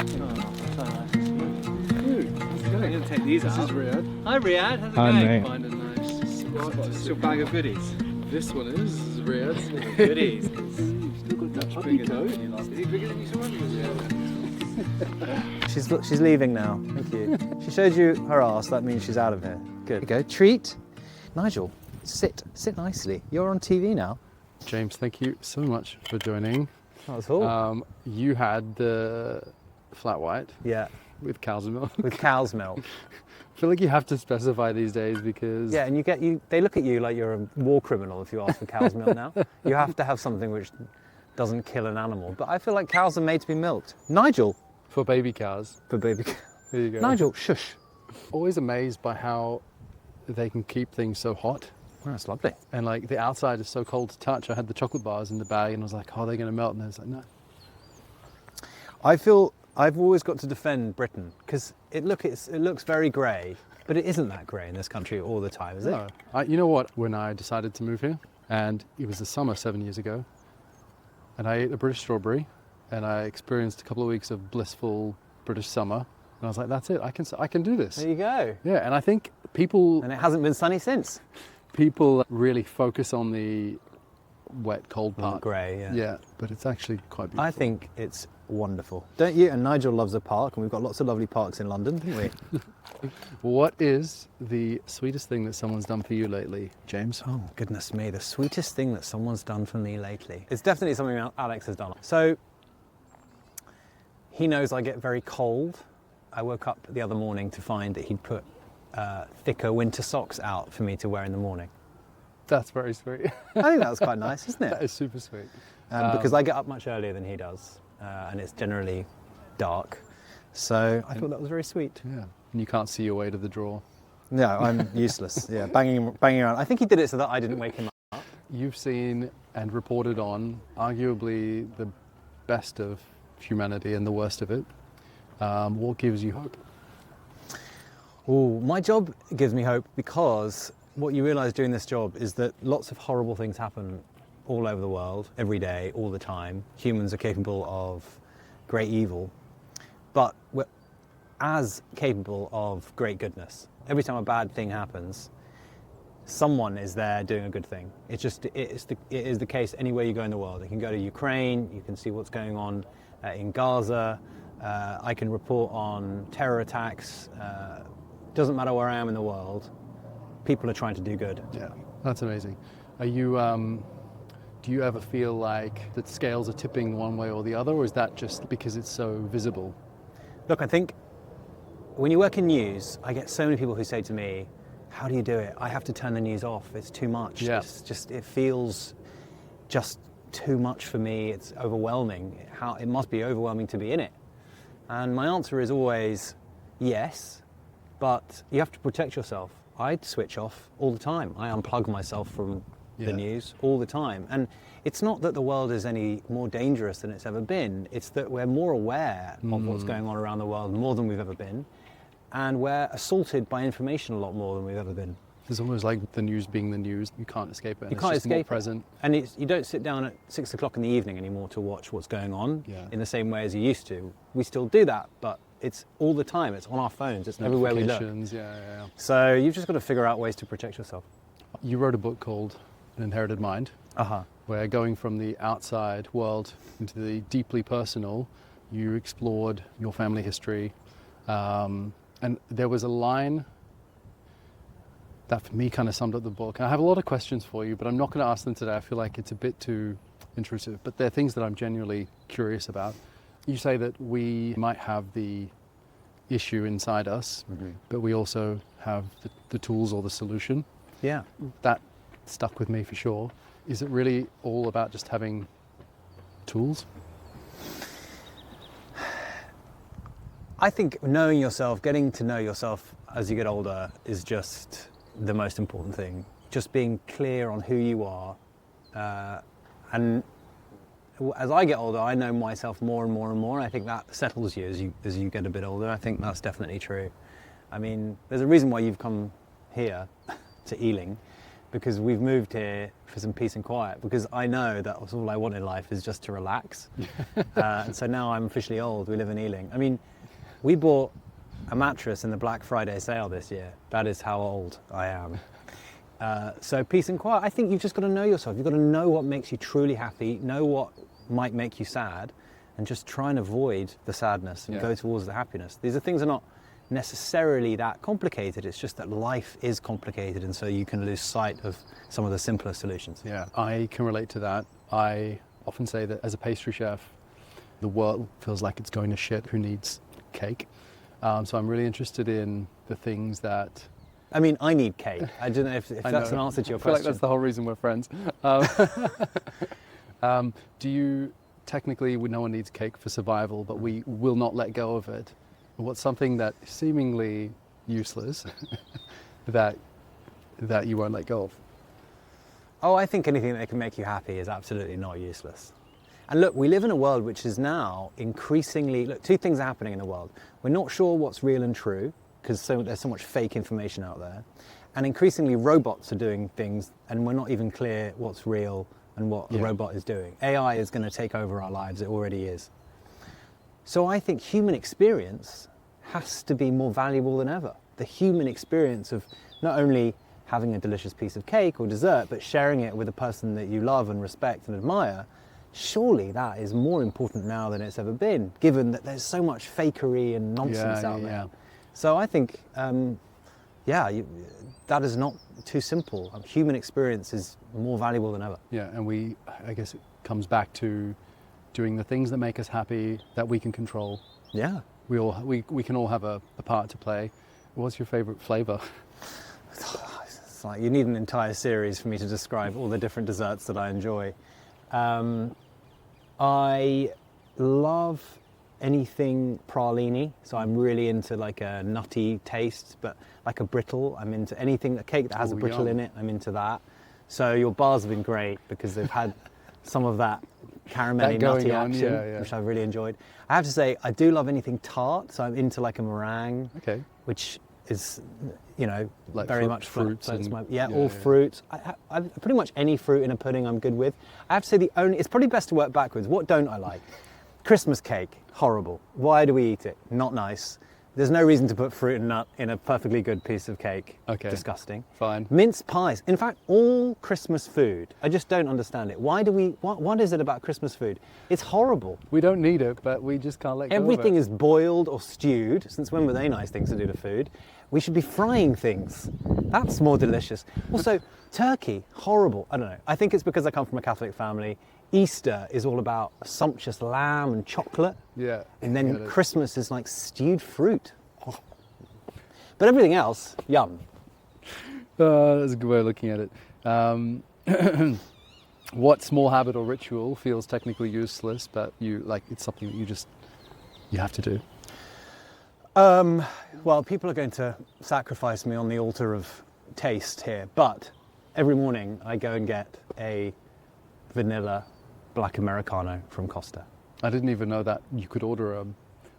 so nice to see you. I'm going to take these out. This is Riyadh. Hi Riyadh, how's it Hi, going? mate. Find a nice spot. What's your bag of goodies? This one is Riyadh. Goodies. Still got that Much puppy bigger coat. than you last. Is he bigger than you saw? She's leaving now. Thank you. She showed you her arse. That means she's out of here. Good. There you go. Treat. Nigel, sit nicely. You're on TV now. James, thank you so much for joining. That's all. You had the flat white Yeah, with cow's milk. with cow's milk. I feel like you have to specify these days because Yeah, and they look at you like you're a war criminal if you ask for cow's milk now. You have to have something which doesn't kill an animal. But I feel like cows are made to be milked. Nigel, for baby cows. for baby cow. There you go. Nigel, shush. Always amazed by how they can keep things so hot. Oh, that's lovely. And like the outside is so cold to touch. I had the chocolate bars in the bag and I was like, oh, they're going to melt. And I was like, no. I feel I've always got to defend Britain because it looks very grey, but it isn't that grey in this country all the time, is it? No. You know what? When I decided to move here, and it was the summer 7 years ago, and I ate a British strawberry, and I experienced a couple of weeks of blissful British summer, and I was like, that's it. I can do this. There you go. Yeah, and I think people And it hasn't been sunny since. really focus on the wet, cold part. Grey, yeah. Yeah, but it's actually quite beautiful. I think it's wonderful. Don't you? And Nigel loves a park, and we've got lots of lovely parks in London, haven't we? What is the sweetest thing that someone's done for you lately, James? Oh, goodness me, the sweetest thing that someone's done for me lately. It's definitely something Alex has done. So, he knows I get very cold. I woke up the other morning to find that he'd put thicker winter socks out for me to wear in the morning. That's very sweet. I think that was quite nice, isn't That it? is super sweet. Because I get up much earlier than he does, and it's generally dark. So I thought that was very sweet. Yeah, and you can't see your way to the drawer. No, I'm useless. Yeah, banging around. I think he did it so that I didn't wake him up. You've seen and reported on arguably the best of humanity and the worst of it. What gives you hope? Oh, my job gives me hope because what you realise doing this job is that lots of horrible things happen all over the world, every day, all the time. Humans are capable of great evil, but we're as capable of great goodness. Every time a bad thing happens, someone is there doing a good thing. It is the case anywhere you go in the world. You can go to Ukraine, you can see what's going on in Gaza. I can report on terror attacks. Doesn't matter where I am in the world, people are trying to do good. Yeah, that's amazing. Are you? Do you ever feel like the scales are tipping one way or the other, or is that just because it's so visible? Look, I think when you work in news, I get so many people who say to me, how do you do it? I have to turn the news off. It's too much. Yeah. It feels just too much for me. It's overwhelming. It must be overwhelming to be in it. And my answer is always yes, but you have to protect yourself. I switch off all the time. I unplug myself from the news all the time. And it's not that the world is any more dangerous than it's ever been. It's that we're more aware of what's going on around the world more than we've ever been. And we're assaulted by information a lot more than we've ever been. It's almost like the news being the news. You can't escape it. And You can't it's just more escape it. present. And you don't sit down at 6 o'clock in the evening anymore to watch what's going on in the same way as you used to. We still do that, but it's all the time. It's on our phones. It's everywhere we look. Notifications, yeah. So you've just got to figure out ways to protect yourself. You wrote a book called An Inherited Mind, where going from the outside world into the deeply personal, you explored your family history. And there was a line that for me kind of summed up the book. And I have a lot of questions for you, but I'm not going to ask them today. I feel like it's a bit too intrusive, but they're things that I'm genuinely curious about. You say that we might have the issue inside us, but we also have the tools or the solution. Yeah. That stuck with me for sure. Is it really all about just having tools? I think knowing yourself, getting to know yourself as you get older is just the most important thing. Just being clear on who you are. And as I get older, I know myself more and more and more. I think that settles you as you get a bit older. I think that's definitely true. I mean, there's a reason why you've come here to Ealing, because we've moved here for some peace and quiet, because I know that all I want in life is just to relax. And so now I'm officially old. We live in Ealing. I mean, we bought a mattress in the Black Friday sale this year. That is how old I am. So peace and quiet. I think you've just got to know yourself. You've got to know what makes you truly happy, know what might make you sad, and just try and avoid the sadness and go towards the happiness. These are things that are not necessarily that complicated. It's just that life is complicated, and so you can lose sight of some of the simpler solutions. Yeah, I can relate to that. I often say that as a pastry chef, the world feels like it's going to shit. Who needs cake? So I'm really interested in the things that... I mean, I need cake. I don't know if that's an answer to your question. I feel like that's the whole reason we're friends. Do you... Technically, no one needs cake for survival, but we will not let go of it. What's something that is seemingly useless that you won't let go of? Oh, I think anything that can make you happy is absolutely not useless. And look, we live in a world which is now increasingly... Look, two things are happening in the world. We're not sure what's real and true, because there's so much fake information out there. And increasingly, robots are doing things, and we're not even clear what's real and what the robot is doing. AI is going to take over our lives. It already is. So I think human experience has to be more valuable than ever. The human experience of not only having a delicious piece of cake or dessert, but sharing it with a person that you love and respect and admire, surely that is more important now than it's ever been, given that there's so much fakery and nonsense out there. So I think, that is not too simple. Human experience is more valuable than ever. Yeah, and I guess it comes back to doing the things that make us happy, that we can control. Yeah. We can all have a part to play. What's your favorite flavor? It's like you need an entire series for me to describe all the different desserts that I enjoy. I love anything pralini, so I'm really into like a nutty taste, but like a brittle. I'm into anything, a cake that has a brittle in it, I'm into that. So your bars have been great because they've had some of that caramelly nutty action, which I've really enjoyed. I have to say, I do love anything tart, so I'm into like a meringue, which is, like very much fruits. So all fruits. I pretty much any fruit in a pudding I'm good with. I have to say it's probably best to work backwards. What don't I like? Christmas cake, horrible. Why do we eat it? Not nice. There's no reason to put fruit and nut in a perfectly good piece of cake. Okay. Disgusting. Fine. Mince pies. In fact, all Christmas food, I just don't understand it. What is it about Christmas food? It's horrible. We don't need it, but we just can't let go of it. Everything is boiled or stewed. Since when were they nice things to do to food? We should be frying things. That's more delicious. Also, turkey, horrible. I don't know. I think it's because I come from a Catholic family. Easter is all about sumptuous lamb and chocolate. Yeah. And then Christmas is like stewed fruit. Oh. But everything else, yum. That's a good way of looking at it. What small habit or ritual feels technically useless, but it's something that you have to do? Well, people are going to sacrifice me on the altar of taste here, but every morning I go and get a vanilla black Americano from Costa. I didn't even know that you could order a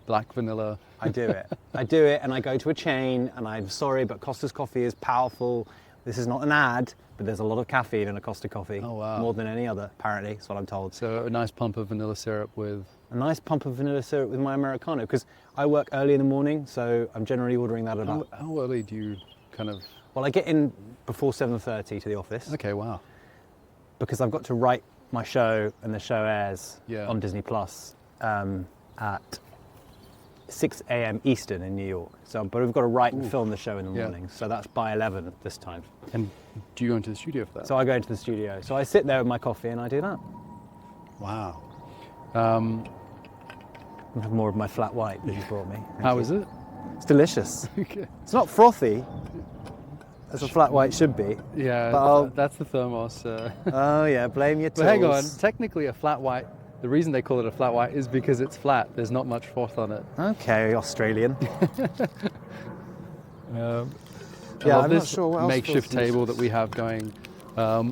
black vanilla. I do it, and I go to a chain, and I'm sorry, but Costa's coffee is powerful. This is not an ad, but there's a lot of caffeine in a Costa coffee. Oh, wow. More than any other, apparently, that's what I'm told. So a nice pump of vanilla syrup with... A nice pump of vanilla syrup with my Americano, because I work early in the morning, so I'm generally ordering that at about... How early do you kind of... Well, I get in before 7:30 to the office. Okay, wow. Because I've got to write my show, and the show airs on Disney Plus at 6 a.m. Eastern in New York. But we've got to write and film the show in the morning, so that's by 11 this time. And do you go into the studio for that? So I go into the studio. So I sit there with my coffee and I do that. Wow. I'll have more of my flat white that you brought me. How is it? It's delicious. Okay. It's not frothy, as a flat white should be. Yeah, but that's the thermos. Oh yeah, blame your tools. But hang on, technically a flat white, the reason they call it a flat white is because it's flat. There's not much froth on it. Okay, Australian. I'm not sure what else makeshift table that we have going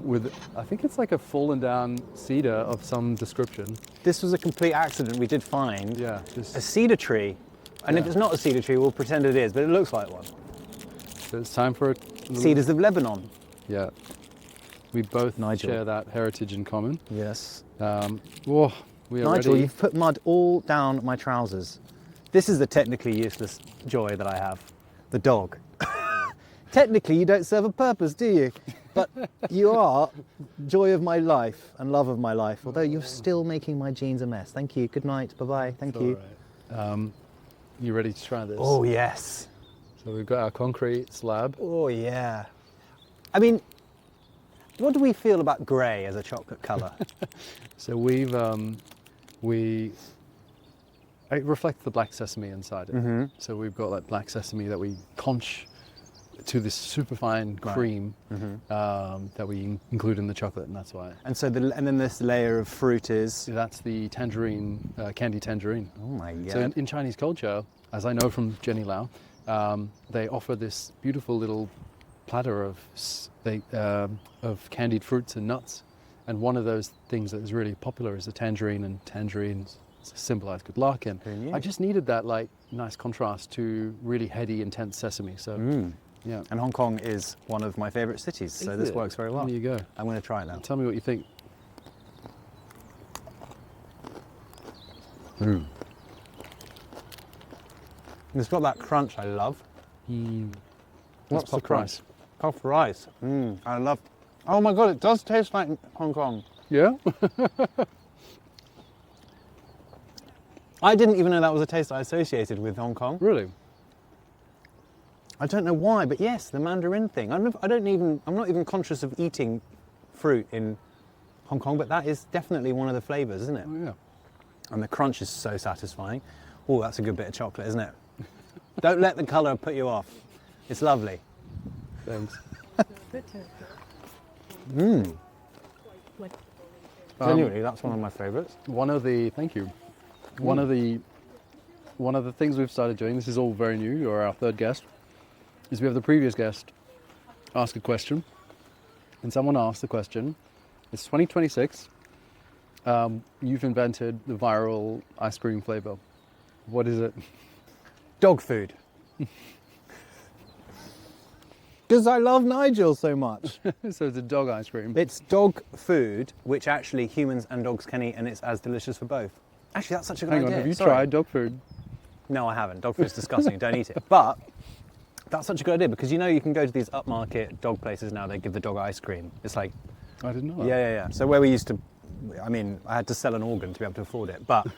with, I think it's like a fallen down cedar of some description. This was a complete accident. We did find a cedar tree. And if it's not a cedar tree, we'll pretend it is, but it looks like one. So it's time for Cedars of Lebanon. Yeah. We both Nigel. share that heritage in common. Yes. Whoa, we are Nigel, ready. you've put mud all down my trousers. This is the technically useless joy that I have. The dog. Technically, you don't serve a purpose, do you? But you are joy of my life and love of my life, although you're still making my jeans a mess. Thank you. Good night. Bye-bye. Thank you. All right. You ready to try this? Oh, yes. So we've got our concrete slab. Oh, yeah. I mean, what do we feel about grey as a chocolate colour? So it reflects the black sesame inside it. Mm-hmm. So we've got that black sesame that we conch to this superfine cream that we include in the chocolate, and that's why. And so, and then this layer of fruit is. That's the tangerine, candy tangerine. Oh my god! So in Chinese culture, as I know from Jenny Lau, they offer this beautiful little platter of candied fruits and nuts, and one of those things that is really popular is the tangerine, and tangerines symbolize good luck. And I just needed that like nice contrast to really heady, intense sesame. So. Yeah. And Hong Kong is one of my favourite cities, so this works very well. There you go. I'm going to try it now. Tell me what you think. It's got that crunch I love. What's the price? Puffed rice. I love. Oh my god, it does taste like Hong Kong. Yeah? I didn't even know that was a taste I associated with Hong Kong. Really? I don't know why, but yes, the mandarin thing. I'm not even conscious of eating fruit in Hong Kong, but that is definitely one of the flavours, isn't it? Oh, yeah. And the crunch is so satisfying. Oh, that's a good bit of chocolate, isn't it? Don't let the colour put you off. It's lovely. Thanks. Genuinely, that's one of my favourites. Thank you. One of the things we've started doing, this is all very new, you're our third guest, is we have the previous guest ask a question, and someone asked the question. It's 2026. You've invented the viral ice cream flavour. What is it? Dog food. Because I love Nigel so much. So it's a dog ice cream. It's dog food, which actually humans and dogs can eat, and it's as delicious for both. Actually, that's such a good Hang idea. on, have you Sorry. tried dog food? No, I haven't. Dog food's disgusting. Don't eat it. But that's such a good idea because you can go to these upmarket dog places now. They give the dog ice cream. It's like I didn't know that. yeah. So where we used to, I mean, I had to sell an organ to be able to afford it. But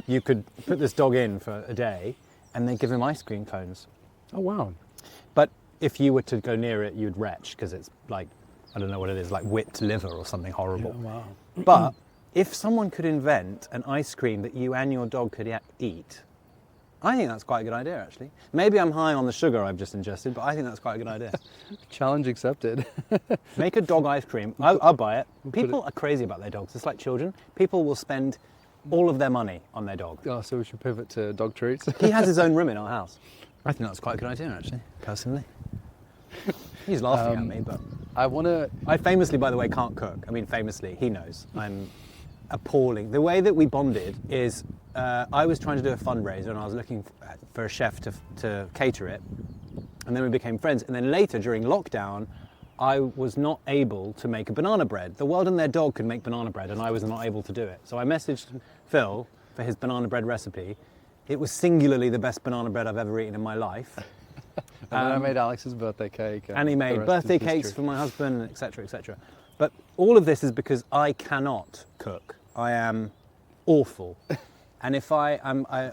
you could put this dog in for a day, and they give him ice cream cones. Oh, wow. But if you were to go near it, you'd retch because it's like, I don't know what it is, like whipped liver or something horrible. Yeah, wow. But if someone could invent an ice cream that you and your dog could eat, I think that's quite a good idea, actually. Maybe I'm high on the sugar I've just ingested, but I think that's quite a good idea. Challenge accepted. Make a dog ice cream. I'll buy it. People are crazy about their dogs. It's like children. People will spend all of their money on their dog. Oh, so we should pivot to dog treats. He has his own room in our house. I think that's quite a good idea, actually, personally. He's laughing at me, but... I famously, by the way, can't cook. I mean, famously, he knows. I'm appalling. The way that we bonded is I was trying to do a fundraiser and I was looking for a chef to cater it. And then we became friends. And then later, during lockdown, I was not able to make a banana bread. The world and their dog could make banana bread and I was not able to do it. So I messaged Phil for his banana bread recipe. It was singularly the best banana bread I've ever eaten in my life. And then I made Alex's birthday cake. And he made birthday cakes for my husband, etc., etc. But all of this is because I cannot cook. I am awful. And if I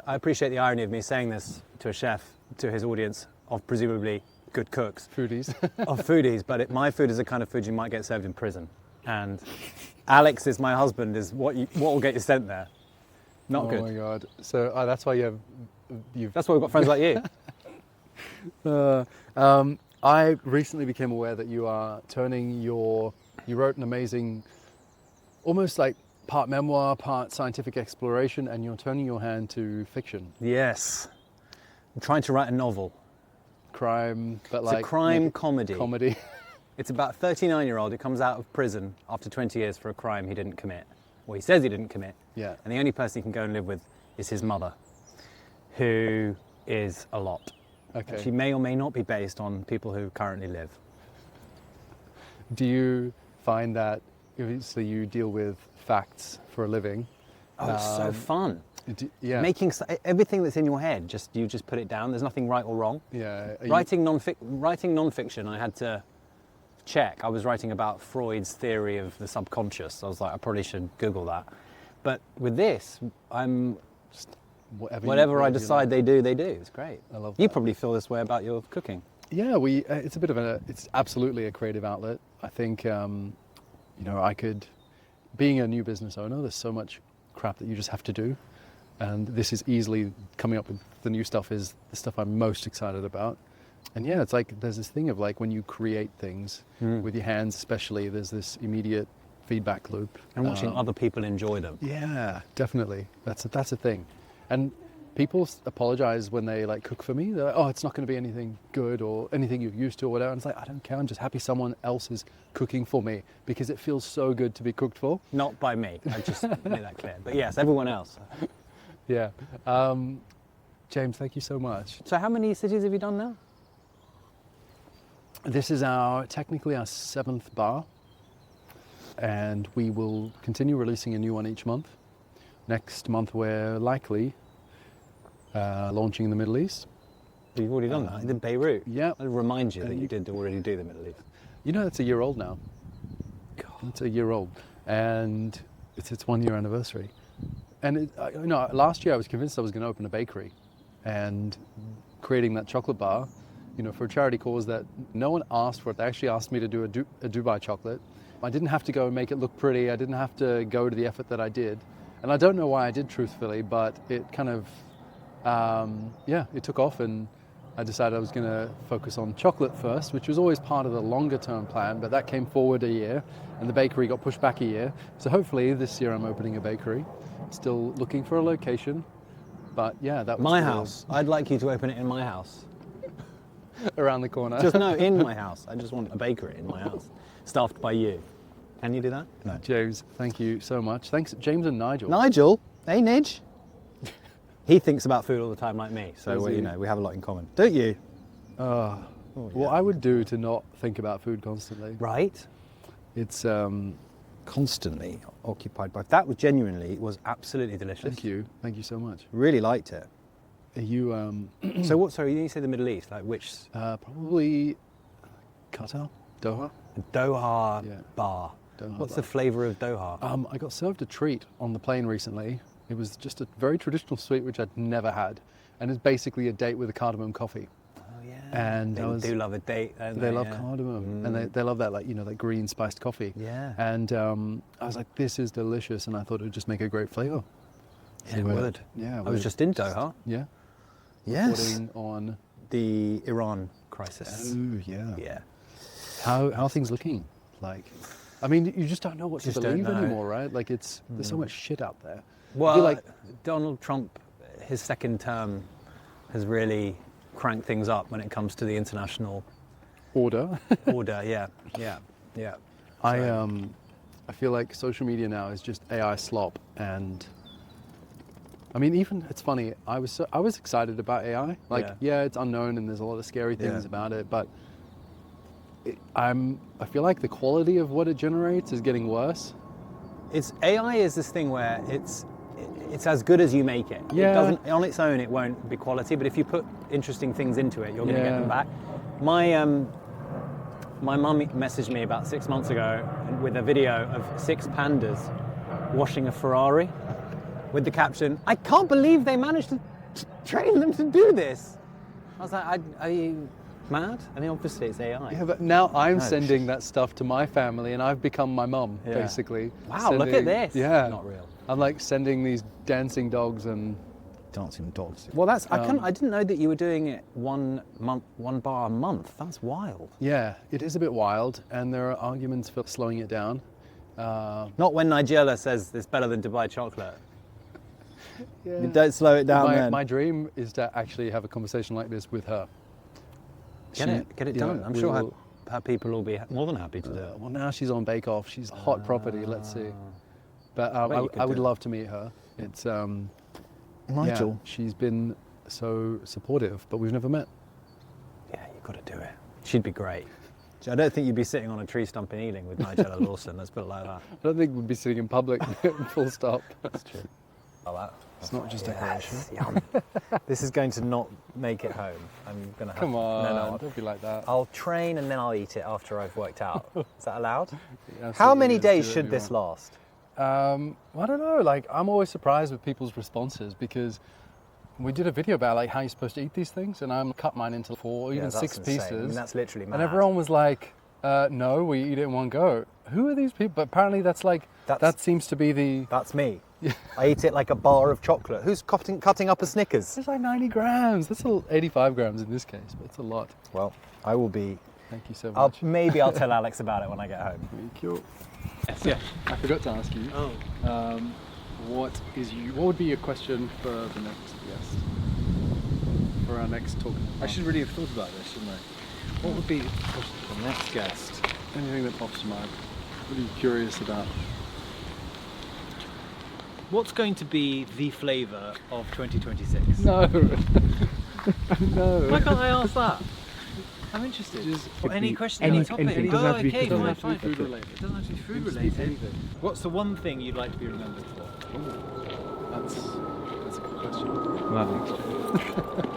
appreciate the irony of me saying this to a chef, to his audience of presumably good cooks. Foodies. Of foodies, but my food is the kind of food you might get served in prison. And Alex is my husband, is what will get you sent there. Not good. Oh my God. So that's why you've... That's why we've got friends like you. I recently became aware that you are turning you wrote an amazing, almost like part memoir, part scientific exploration, and you're turning your hand to fiction. Yes. I'm trying to write a novel. Crime, but It's a crime comedy. Comedy. It's about a 39-year-old who comes out of prison after 20 years for a crime he didn't commit. Well, he says he didn't commit. Yeah. And the only person he can go and live with is his mother, who is a lot. Okay. She may or may not be based on people who currently live. Do you find that obviously you deal with facts for a living. Oh, it's so fun. Yeah. Making everything that's in your head, you just put it down. There's nothing right or wrong. Yeah. Writing non-fiction, I had to check. I was writing about Freud's theory of the subconscious. I was like, I probably should Google that. But with this, I'm just whatever I decide they do. It's great. I love You that. probably feel this way about your cooking. Yeah, it's absolutely a creative outlet. I think, I could, being a new business owner, there's so much crap that you just have to do. And this is easily coming up with the new stuff is the stuff I'm most excited about. And yeah, it's like there's this thing of like when you create things with your hands, especially, there's this immediate feedback loop. And watching other people enjoy them. Yeah, definitely. That's a thing. And people apologize when they like cook for me. They're like, oh, it's not going to be anything good or anything you're used to or whatever. And it's like, I don't care. I'm just happy someone else is cooking for me because it feels so good to be cooked for. Not by me. I just made that clear. But yes, everyone else. Yeah. James, thank you so much. So how many cities have you done now? This is technically our 7th bar, and we will continue releasing a new one each month. Next month we're likely launching in the Middle East. You've already done that. You did Beirut. Yeah. I'll remind you that you did already do the Middle East. You know, it's a year old now. God. It's a year old, and it's its 1 year anniversary. And last year I was convinced I was going to open a bakery, and creating that chocolate bar, for a charity cause that no one asked for it. They actually asked me to do a Dubai chocolate. I didn't have to go and make it look pretty. I didn't have to go to the effort that I did. And I don't know why I did, truthfully, but it kind of, it took off, and I decided I was going to focus on chocolate first, which was always part of the longer term plan, but that came forward a year, and the bakery got pushed back a year. So hopefully this year I'm opening a bakery. Still looking for a location, but yeah, that was My house. I'd like you to open it in my house. around the corner. Just no, in my house. I just want a bakery in my house, staffed by you. Can you do that? No. James, thank you so much. Thanks, James and Nigel. Nigel, hey Nidge. He thinks about food all the time like me, so Does he? we have a lot in common. Don't you? What I would do to not think about food constantly. Right. It's Constantly occupied by. That was genuinely was absolutely delicious. Thank you so much. Really liked it. Are you So what? Sorry, you said the Middle East. Like which? probably Qatar, Doha. Doha Yeah. bar. Doha What's bar. the flavour of Doha? I got served a treat on the plane recently. It was just a very traditional sweet which I'd never had, and it's basically a date with a cardamom coffee. Oh yeah. And they do love a date. Don't they love Yeah. cardamom, and they love that that green spiced coffee. Yeah. And I was like, this is delicious, and I thought it would just make a great flavour. Yeah, it would. Yeah, I was just in Doha. Yeah. Yes. Reporting on. The Iran crisis. Oh yeah. Yeah. How are things looking? Like, I mean, you just don't know what to Just don't believe know. anymore, right? Like there's so much shit out there. I Well, feel Donald Trump, his second term has really cranked things up when it comes to the international order. order. Yeah. I feel like social media now is just AI slop, and I mean, even it's funny. I was excited about AI. Like, yeah, it's unknown and there's a lot of scary things about it, but I feel like the quality of what it generates is getting worse. AI is this thing where it's as good as you make it. Yeah. It doesn't, on its own, it won't be quality, but if you put interesting things into it, you're going to get them back. My mum messaged me about 6 months ago with a video of 6 pandas washing a Ferrari with the caption, "I can't believe they managed to train them to do this." I was like, are you mad? I mean, obviously it's AI. Yeah, but now I'm sending that stuff to my family, and I've become my mum, basically. Wow, look at this. Yeah. Not real. I'm like sending these dancing dogs and Dancing dogs. Well, that's I didn't know that you were doing it one bar a month. That's wild. yeah, it is a bit wild, and there are arguments for slowing it down. Not when Nigella says it's better than Dubai chocolate. Yeah. You don't slow it down. My dream is to actually have a conversation like this with her. Get it done. I'm sure her people will be more than happy to do it. Well, now she's on Bake Off. She's hot property. Let's see. But I would love to meet her. It's Nigel. Yeah, she's been so supportive, but we've never met. Yeah, you've got to do it. She'd be great. I don't think you'd be sitting on a tree stump in Ealing with Nigella Lawson, let's put it like that. I don't think we'd be sitting in public, full stop. That's true. Oh, that. It's not just decoration. Yum. This is going to not make it home. I'm going to have Come on, No, don't be like that. I'll train and then I'll eat it after I've worked out. Is that allowed? Yeah, How absolutely many is. days Do should whatever this you want. last? I don't know. Like, I'm always surprised with people's responses because we did a video about like how you're supposed to eat these things, and I'm cut mine into 4 or even that's 6 insane. pieces. I mean, that's literally mad. And everyone was like, "No, we eat it in one go." Who are these people? But apparently, that seems to be the. That's me. I eat it like a bar of chocolate. Who's cutting up a Snickers? It's like 90 grams. That's 85 grams in this case, but it's a lot. Well, I will be. Thank you so much. Maybe I'll tell Alex about it when I get home. Thank you. Yeah, I forgot to ask you. Oh. What would be your question for the next guest? For our next talk? I should really have thought about this, shouldn't I? What would be the next guest? Anything that pops to mind? What are you curious about? What's going to be the flavour of 2026? No. No. Why can't I ask that? I'm interested. Or any question any- on the topic. anything. It Oh, doesn't have to be okay, food fine, related. fine. Food related. It doesn't have to be food Just related. anything. What's the one thing you'd like to be remembered for? That's a good question. Lovely.